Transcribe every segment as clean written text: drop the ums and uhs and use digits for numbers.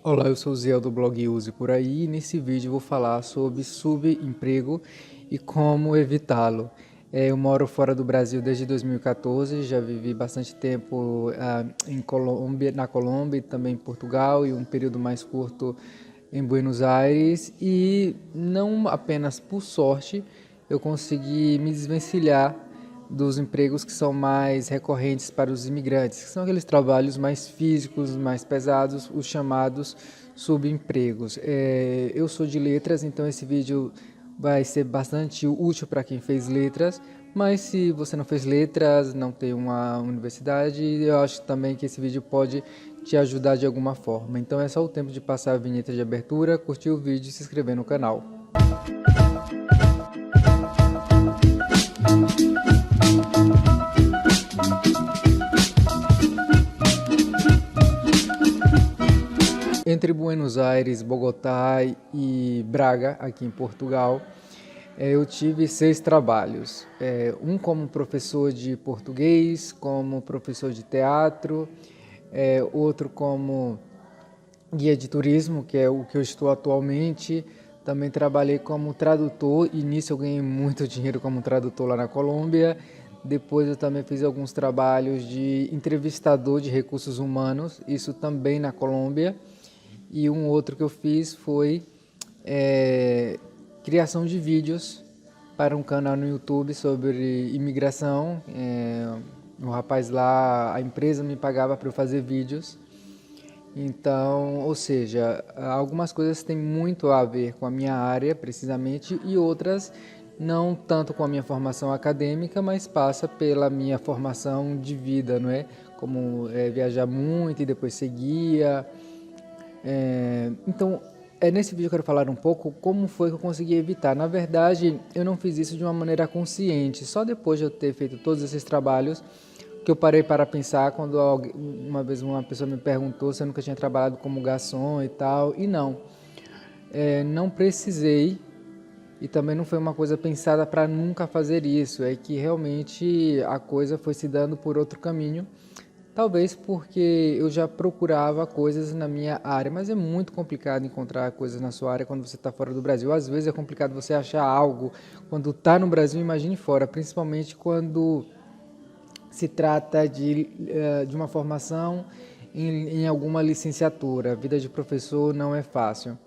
Olá, eu sou o Ziel do blog Use Por Aí e nesse vídeo eu vou falar sobre subemprego e como evitá-lo. Eu moro fora do Brasil desde 2014, já vivi bastante tempo na Colômbia e também em Portugal e um período mais curto em Buenos Aires e não apenas por sorte eu consegui me desvencilhar dos empregos que são mais recorrentes para os imigrantes, que são aqueles trabalhos mais físicos, mais pesados, os chamados subempregos. Eu sou de letras, então esse vídeo vai ser bastante útil para quem fez letras, mas se você não fez letras, não tem uma universidade, eu acho também que esse vídeo pode te ajudar de alguma forma. Então é só o tempo de passar a vinheta de abertura, curtir o vídeo e se inscrever no canal. Entre Buenos Aires, Bogotá e Braga, aqui em Portugal, eu tive 6 trabalhos. Um como professor de português, como professor de teatro, outro como guia de turismo, que é o que eu estou atualmente. Também trabalhei como tradutor e nisso eu ganhei muito dinheiro como tradutor lá na Colômbia. Depois eu também fiz alguns trabalhos de entrevistador de recursos humanos, isso também na Colômbia. E um outro que eu fiz foi criação de vídeos para um canal no YouTube sobre imigração. O rapaz lá, a empresa me pagava para eu fazer vídeos. Então, ou seja, algumas coisas têm muito a ver com a minha área, precisamente, e outras não tanto com a minha formação acadêmica, mas passa pela minha formação de vida, não é? Como viajar muito e depois ser guia. Então, nesse vídeo eu quero falar um pouco como foi que eu consegui evitar. Na verdade, eu não fiz isso de uma maneira consciente, só depois de eu ter feito todos esses trabalhos que eu parei para pensar quando uma vez uma pessoa me perguntou se eu nunca tinha trabalhado como garçom e tal, e não. Não precisei e também não foi uma coisa pensada para nunca fazer isso, é que realmente a coisa foi se dando por outro caminho. Talvez porque eu já procurava coisas na minha área, mas é muito complicado encontrar coisas na sua área quando você está fora do Brasil. Às vezes é complicado você achar algo quando está no Brasil, imagine fora, principalmente quando se trata de uma formação em alguma licenciatura. A vida de professor não é fácil.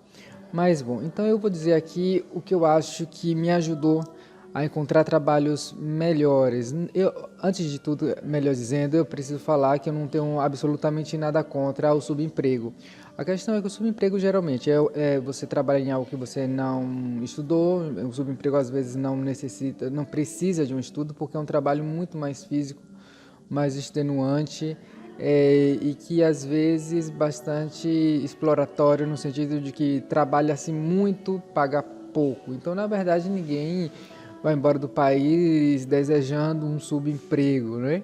Mas bom, então eu vou dizer aqui o que eu acho que me ajudou a encontrar trabalhos melhores. Antes de tudo, melhor dizendo, eu preciso falar que eu não tenho absolutamente nada contra o subemprego. A questão é que o subemprego geralmente é você trabalhar em algo que você não estudou. O subemprego às vezes não precisa de um estudo porque é um trabalho muito mais físico, mais extenuante e que às vezes bastante exploratório no sentido de que trabalha-se muito, paga pouco. Então, na verdade, ninguém vai embora do país desejando um subemprego, né?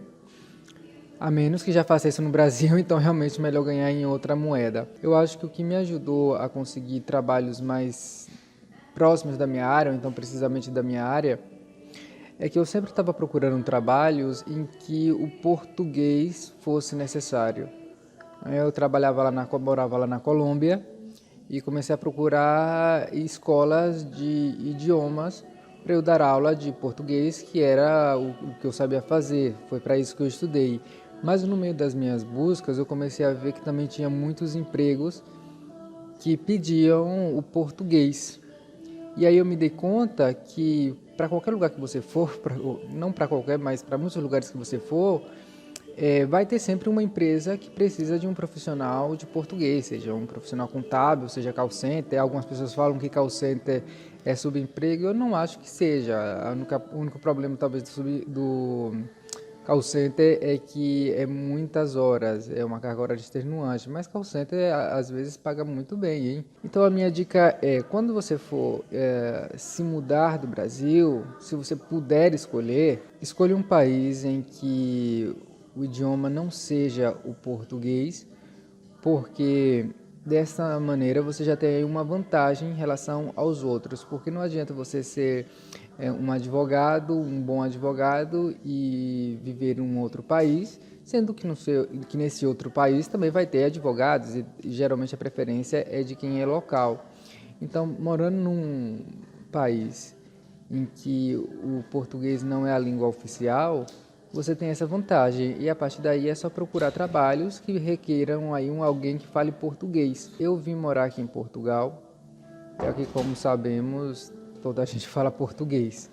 A menos que já faça isso no Brasil, então realmente é melhor ganhar em outra moeda. Eu acho que o que me ajudou a conseguir trabalhos mais próximos da minha área, ou então precisamente da minha área, é que eu sempre estava procurando trabalhos em que o português fosse necessário. Eu morava lá na Colômbia e comecei a procurar escolas de idiomas para eu dar aula de português, que era o que eu sabia fazer, foi para isso que eu estudei. Mas no meio das minhas buscas eu comecei a ver que também tinha muitos empregos que pediam o português. E aí eu me dei conta que para qualquer lugar que você for, não para qualquer, mas para muitos lugares que você for, vai ter sempre uma empresa que precisa de um profissional de português, seja um profissional contábil, seja call center. Algumas pessoas falam que call center é subemprego, eu não acho que seja. O único problema talvez do call center é que é muitas horas, é uma carga horária extenuante, mas call center às vezes paga muito bem, hein? Então a minha dica é, quando você for se mudar do Brasil, se você puder escolher, escolha um país em que o idioma não seja o português, porque dessa maneira você já tem uma vantagem em relação aos outros, porque não adianta você ser um advogado, um bom advogado e viver em um outro país sendo que nesse outro país também vai ter advogados e geralmente a preferência é de quem é local. Então, morando num país em que o português não é a língua oficial, você tem essa vantagem e a partir daí é só procurar trabalhos que requeram aí alguém que fale português. Eu vim morar aqui em Portugal, e aqui, como sabemos, toda a gente fala português.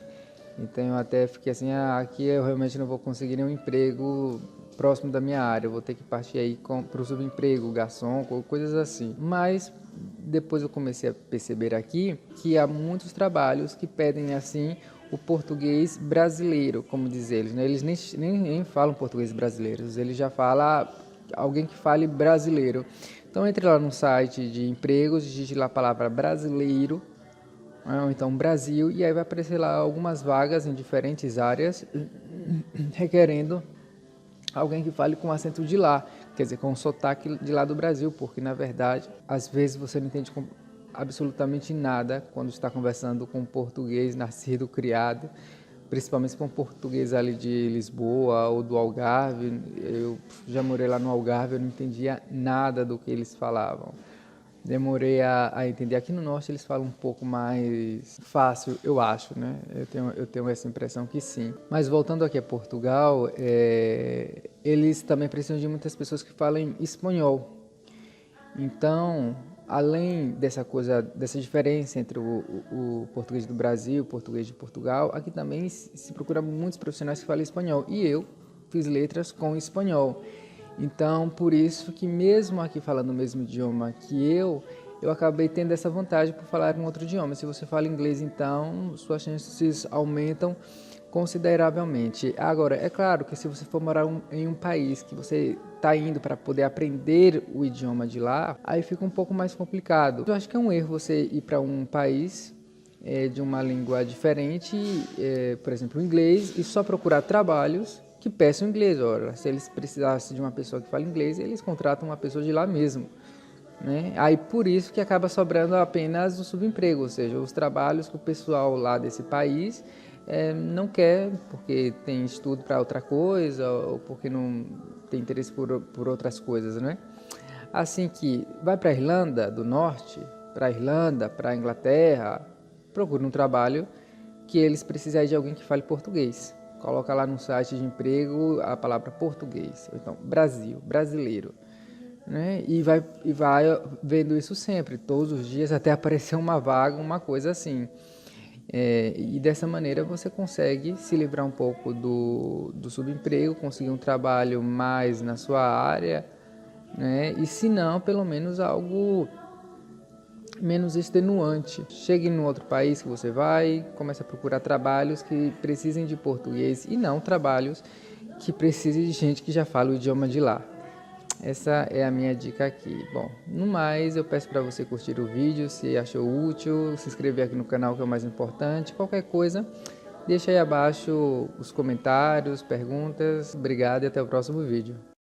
Então eu até fiquei assim, aqui eu realmente não vou conseguir nenhum emprego próximo da minha área, eu vou ter que partir aí para o subemprego, garçom, coisas assim. Mas depois eu comecei a perceber aqui que há muitos trabalhos que pedem assim o português brasileiro, como diz eles, né? Eles nem falam português brasileiro, eles já falam alguém que fale brasileiro. Então entre lá no site de empregos, digite lá a palavra brasileiro, ou então Brasil, e aí vai aparecer lá algumas vagas em diferentes áreas requerendo alguém que fale com acento de lá, quer dizer, com o sotaque de lá do Brasil, porque na verdade, às vezes você não entende absolutamente nada quando está conversando com um português nascido, criado, principalmente com um português ali de Lisboa ou do Algarve. Eu já morei lá no Algarve, eu não entendia nada do que eles falavam. Demorei a entender. Aqui no Norte eles falam um pouco mais fácil, eu acho, né? Eu tenho essa impressão que sim. Mas voltando aqui a Portugal, eles também precisam de muitas pessoas que falem espanhol. Então, além dessa diferença entre o português do Brasil e o português de Portugal, aqui também se procura muitos profissionais que falam espanhol. E eu fiz letras com espanhol. Então, por isso que mesmo aqui falando o mesmo idioma que eu acabei tendo essa vantagem por falar um outro idioma. Se você fala inglês, então, suas chances aumentam consideravelmente. Agora, é claro que se você for morar em um país que você está indo para poder aprender o idioma de lá, aí fica um pouco mais complicado. Eu acho que é um erro você ir para um país de uma língua diferente, por exemplo, o inglês, e só procurar trabalhos que peçam inglês. Ora, se eles precisassem de uma pessoa que fale inglês, eles contratam uma pessoa de lá mesmo, né? Aí por isso que acaba sobrando apenas o subemprego, ou seja, os trabalhos que o pessoal lá desse país não quer, porque tem estudo para outra coisa, ou porque não tem interesse por outras coisas, né? Assim que vai para a Irlanda do Norte, para a Irlanda, para a Inglaterra, procura um trabalho que eles precisam de alguém que fale português. Coloca lá no site de emprego a palavra português, ou então Brasil, brasileiro, né? E vai vendo isso sempre, todos os dias, até aparecer uma vaga, uma coisa assim. E dessa maneira você consegue se livrar um pouco do subemprego, conseguir um trabalho mais na sua área, né? E se não, pelo menos algo menos extenuante. Chegue em outro país que você vai, comece a procurar trabalhos que precisem de português e não trabalhos que precisem de gente que já fala o idioma de lá. Essa é a minha dica aqui. Bom, no mais, eu peço para você curtir o vídeo, se achou útil, se inscrever aqui no canal, que é o mais importante. Qualquer coisa, deixa aí abaixo os comentários, perguntas. Obrigado e até o próximo vídeo.